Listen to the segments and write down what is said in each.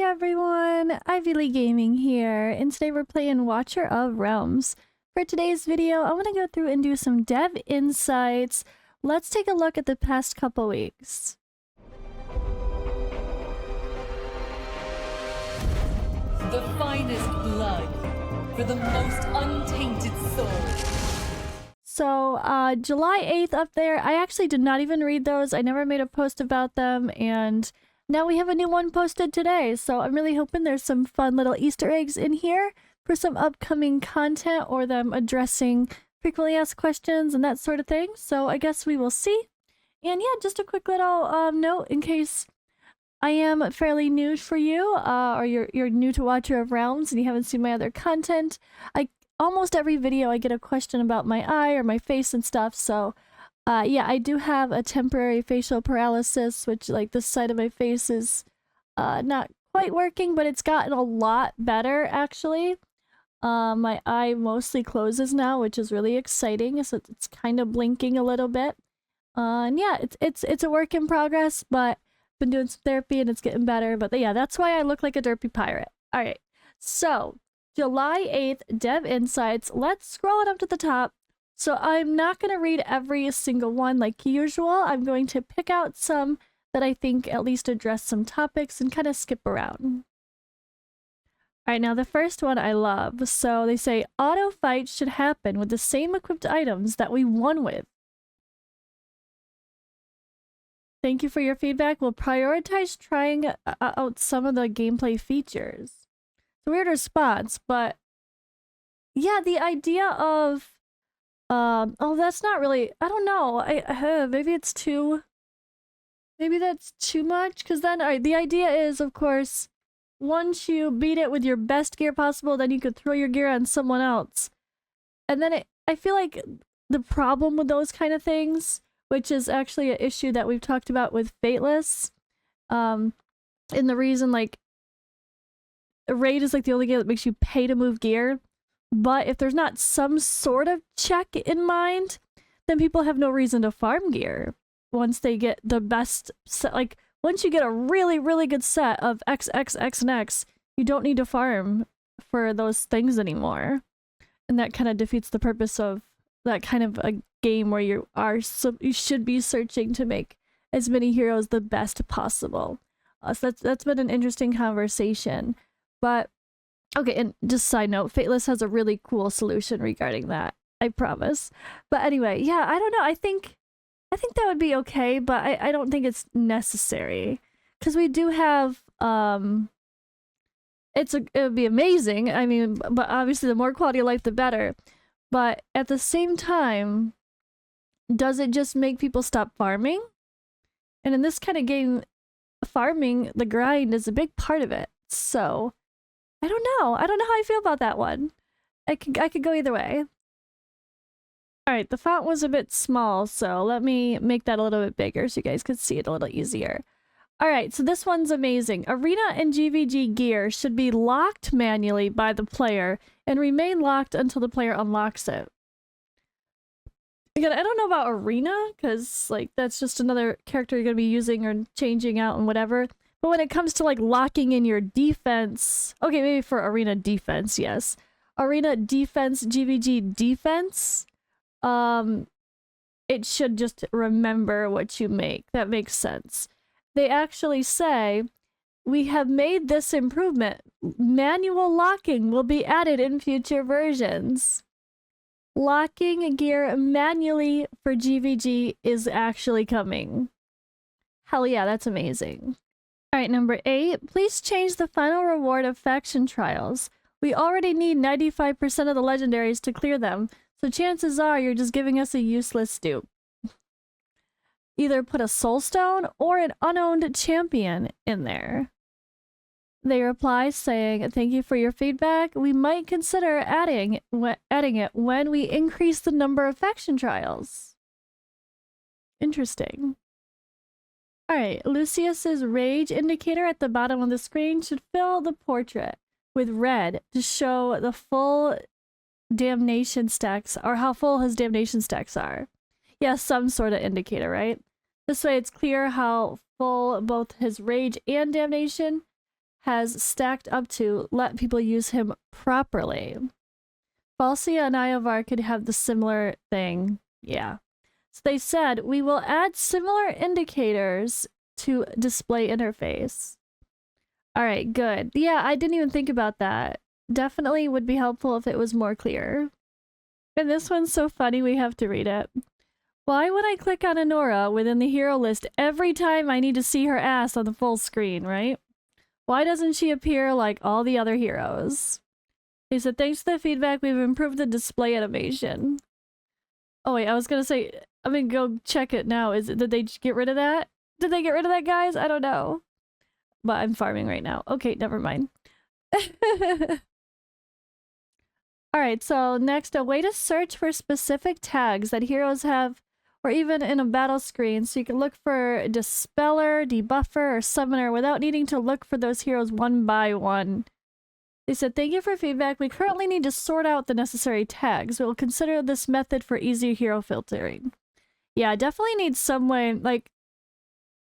Hey everyone, Ivy Lee Gaming here, and today we're playing Watcher of Realms. For today's video, I'm going to go through and do some dev insights. Let's take a look at the past couple weeks. The finest blood for the most untainted soul. So, July 8th up there, I actually did not even read those. I never made a post about them, and now we have a new one posted today, so I'm really hoping there's some fun little Easter eggs in here for some upcoming content or them addressing frequently asked questions and that sort of thing. So I guess we will see. And yeah, just a quick little note in case I am fairly new for you, or you're new to Watcher of Realms and you haven't seen my other content. Almost every video I get a question about my eye or my face and stuff, so yeah, I do have a temporary facial paralysis, which like this side of my face is not quite working, but it's gotten a lot better actually. My eye mostly closes now, which is really exciting, so it's kind of blinking a little bit. And yeah, it's a work in progress, but been doing some therapy and it's getting better. But yeah, that's why I look like a derpy pirate. All right, so July 8th, Dev Insights. Let's scroll it up to the top. So I'm not going to read every single one like usual. I'm going to pick out some that I think at least address some topics and kind of skip around. All right, now the first one I love. So they say auto fights should happen with the same equipped items that we won with. Thank you for your feedback. We'll prioritize trying out some of the gameplay features. It's a weird response, but yeah, the idea of oh, that's not really, I don't know. Maybe it's too, maybe that's too much. Because then, all right, the idea is, of course, once you beat it with your best gear possible, then you could throw your gear on someone else. And then I feel like the problem with those kind of things, which is actually an issue that we've talked about with FATELESS, and the reason, like, Raid is like the only game that makes you pay to move gear. But if there's not some sort of check in mind, then people have no reason to farm gear. Once they get the best set, like once you get a really, really good set of X, X, X, and X, you don't need to farm for those things anymore. And that kind of defeats the purpose of that kind of a game where you should be searching to make as many heroes the best possible. So that's been an interesting conversation. But okay, and just side note, FATELESS has a really cool solution regarding that. I promise. But anyway, yeah, I don't know. I think that would be okay, but I don't think it's necessary. Because we do have it would be amazing. I mean, but obviously the more quality of life the better. But at the same time, does it just make people stop farming? And in this kind of game, farming, the grind is a big part of it. So I don't know. I don't know how I feel about that one. I could go either way. Alright, the font was a bit small, so let me make that a little bit bigger so you guys could see it a little easier. Alright, so this one's amazing. Arena and GVG gear should be locked manually by the player and remain locked until the player unlocks it. Again, I don't know about Arena, because like that's just another character you're going to be using or changing out and whatever. But when it comes to like locking in your defense, okay, maybe for arena defense, yes. Arena defense, GVG defense, it should just remember what you make. That makes sense. They actually say, we have made this improvement. Manual locking will be added in future versions. Locking gear manually for GVG is actually coming. Hell yeah, that's amazing. Alright, number 8. Please change the final reward of faction trials. We already need 95% of the legendaries to clear them, so chances are you're just giving us a useless dupe. Either put a soulstone or an unowned champion in there. They reply saying, thank you for your feedback. We might consider adding it when we increase the number of faction trials. Interesting. Alright, Lucius's rage indicator at the bottom of the screen should fill the portrait with red to show the full damnation stacks, or how full his damnation stacks are. Yeah, some sort of indicator, right? This way it's clear how full both his rage and damnation has stacked up to let people use him properly. Falsia and Iovar could have the similar thing. Yeah. So they said, we will add similar indicators to display interface. All right, good. Yeah, I didn't even think about that. Definitely would be helpful if it was more clear. And this one's so funny, we have to read it. Why would I click on Anora within the hero list every time I need to see her ass on the full screen, right? Why doesn't she appear like all the other heroes? He said, thanks to the feedback, we've improved the display animation. Oh wait, I was gonna say, I'm gonna go check it now. Did they get rid of that? Did they get rid of that, guys? I don't know. But I'm farming right now. Okay, never mind. Alright, so next, a way to search for specific tags that heroes have, or even in a battle screen, so you can look for Dispeller, Debuffer, or Summoner without needing to look for those heroes one by one. They said, thank you for feedback. We currently need to sort out the necessary tags. We will consider this method for easier hero filtering. Yeah, definitely need some way, like,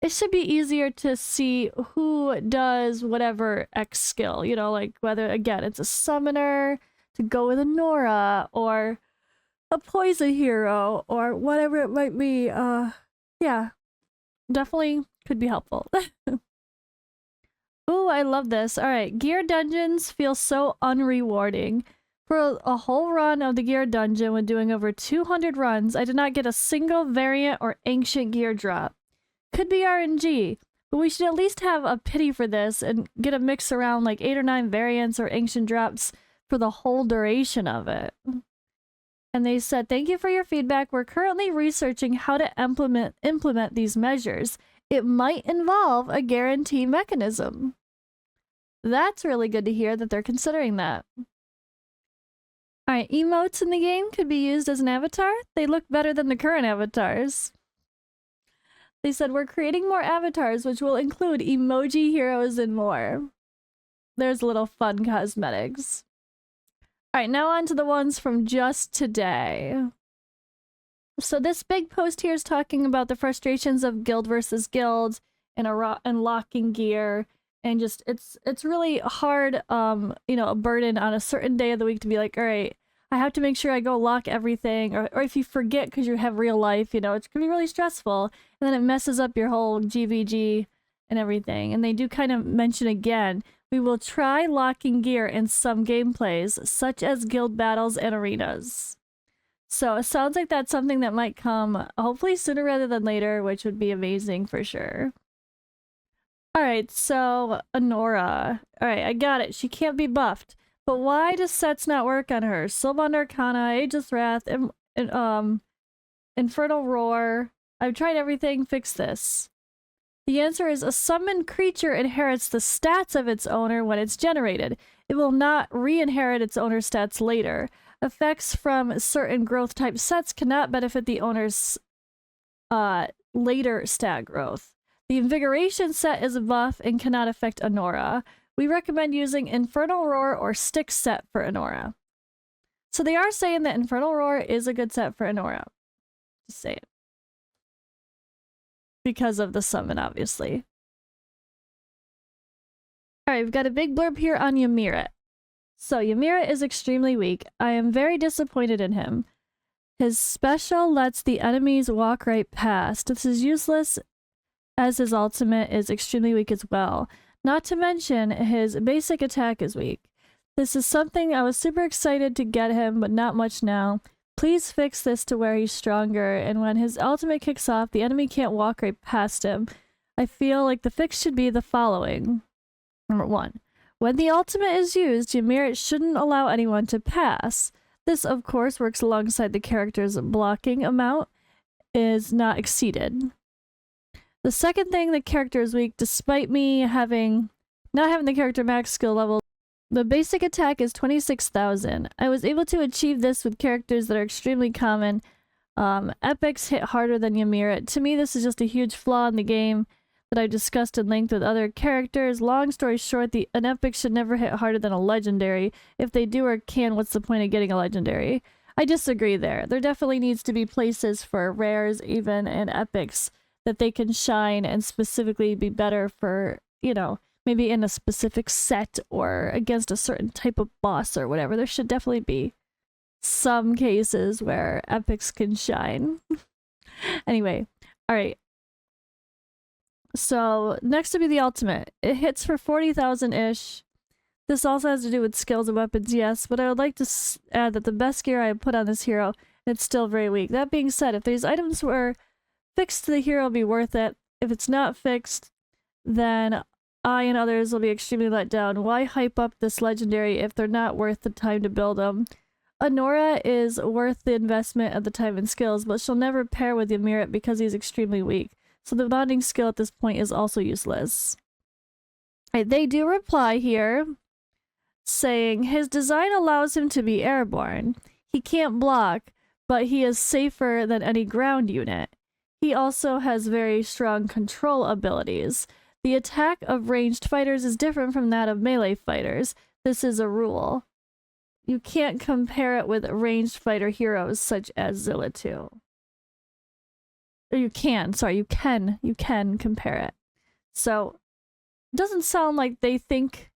it should be easier to see who does whatever X skill, you know, like whether, again, it's a summoner to go with a Nora, or a poison hero, or whatever it might be. Yeah, definitely could be helpful. Ooh, I love this. All right, gear dungeons feel so unrewarding. For a whole run of the gear dungeon, when doing over 200 runs, I did not get a single variant or ancient gear drop. Could be RNG, but we should at least have a pity for this and get a mix around like 8 or 9 variants or ancient drops for the whole duration of it. And they said, thank you for your feedback. We're currently researching how to implement these measures. It might involve a guarantee mechanism. That's really good to hear that they're considering that. Alright, emotes in the game could be used as an avatar. They look better than the current avatars. They said, we're creating more avatars, which will include emoji heroes and more. There's little fun cosmetics. Alright, now on to the ones from just today. So this big post here is talking about the frustrations of guild versus guild and unlocking gear. And just, it's really hard, you know, a burden on a certain day of the week to be like, all right, I have to make sure I go lock everything. Or if you forget because you have real life, you know, it can be really stressful. And then it messes up your whole GVG and everything. And they do kind of mention again, we will try locking gear in some gameplays, such as guild battles and arenas. So it sounds like that's something that might come hopefully sooner rather than later, which would be amazing for sure. Alright, so Anora. Alright, I got it. She can't be buffed. But why does sets not work on her? Soulbound Arcana, Aegis Wrath, Infernal Roar. I've tried everything, fix this. The answer is a summoned creature inherits the stats of its owner when it's generated. It will not re-inherit its owner's stats later. Effects from certain growth type sets cannot benefit the owner's later stat growth. The Invigoration set is a buff and cannot affect Anora. We recommend using Infernal Roar or Stick set for Anora. So they are saying that Infernal Roar is a good set for Anora. Just say it. Because of the summon, obviously. Alright, we've got a big blurb here on Ymerit. So, Ymerit is extremely weak. I am very disappointed in him. His special lets the enemies walk right past. This is useless, as his ultimate is extremely weak as well. Not to mention, his basic attack is weak. This is something I was super excited to get him, but not much now. Please fix this to where he's stronger, and when his ultimate kicks off, the enemy can't walk right past him. I feel like the fix should be the following. Number 1. When the ultimate is used, Ymerit shouldn't allow anyone to pass. This, of course, works alongside the character's blocking amount is not exceeded. The second thing, the character is weak, despite me not having the character max skill level. The basic attack is 26,000. I was able to achieve this with characters that are extremely common. Epics hit harder than Ymerit. To me, this is just a huge flaw in the game that I've discussed in length with other characters. Long story short, an epic should never hit harder than a legendary. If they do or can, what's the point of getting a legendary? I disagree there. There definitely needs to be places for rares, even, and epics that they can shine and specifically be better for, you know, maybe in a specific set or against a certain type of boss or whatever. There should definitely be some cases where epics can shine. Anyway, all right. So next to be the ultimate. It hits for 40,000-ish. This also has to do with skills and weapons, yes, but I would like to add that the best gear I put on this hero, it's still very weak. That being said, if these items were fixed to the hero, it'll be worth it. If it's not fixed, then I and others will be extremely let down. Why hype up this legendary if they're not worth the time to build them? Honora is worth the investment of the time and skills, but she'll never pair with Ymerit because he's extremely weak. So the bonding skill at this point is also useless. Right, they do reply here, saying his design allows him to be airborne. He can't block, but he is safer than any ground unit. He also has very strong control abilities. The attack of ranged fighters is different from that of melee fighters. This is a rule. You can't compare it with ranged fighter heroes such as Zilla2. Or you can compare it. So, it doesn't sound like they think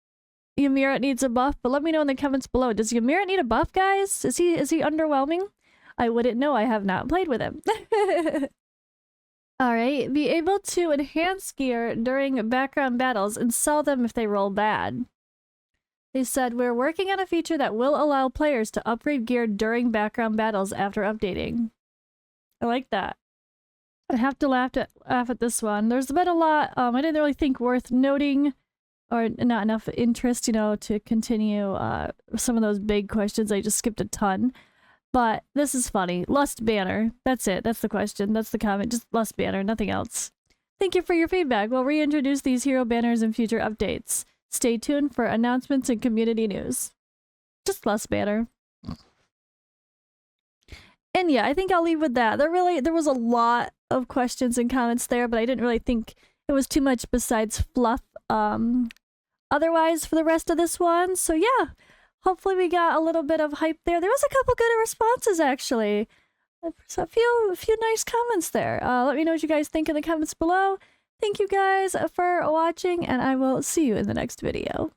Ymerit needs a buff, but let me know in the comments below. Does Ymerit need a buff, guys? Is he underwhelming? I wouldn't know. I have not played with him. Alright, be able to enhance gear during background battles and sell them if they roll bad. They said, we're working on a feature that will allow players to upgrade gear during background battles after updating. I like that. I have to laugh at this one. There's been a lot I didn't really think worth noting, or not enough interest, you know, to continue some of those big questions. I just skipped a ton. But this is funny. Lust banner. That's it. That's the question. That's the comment. Just Lust banner. Nothing else. Thank you for your feedback. We'll reintroduce these hero banners in future updates. Stay tuned for announcements and community news. Just Lust banner. And yeah, I think I'll leave with that. There was a lot of questions and comments there, but I didn't really think it was too much besides fluff otherwise for the rest of this one. So yeah, hopefully we got a little bit of hype there. There was a couple good responses actually. A few nice comments there. Let me know what you guys think in the comments below. Thank you guys for watching, and I will see you in the next video.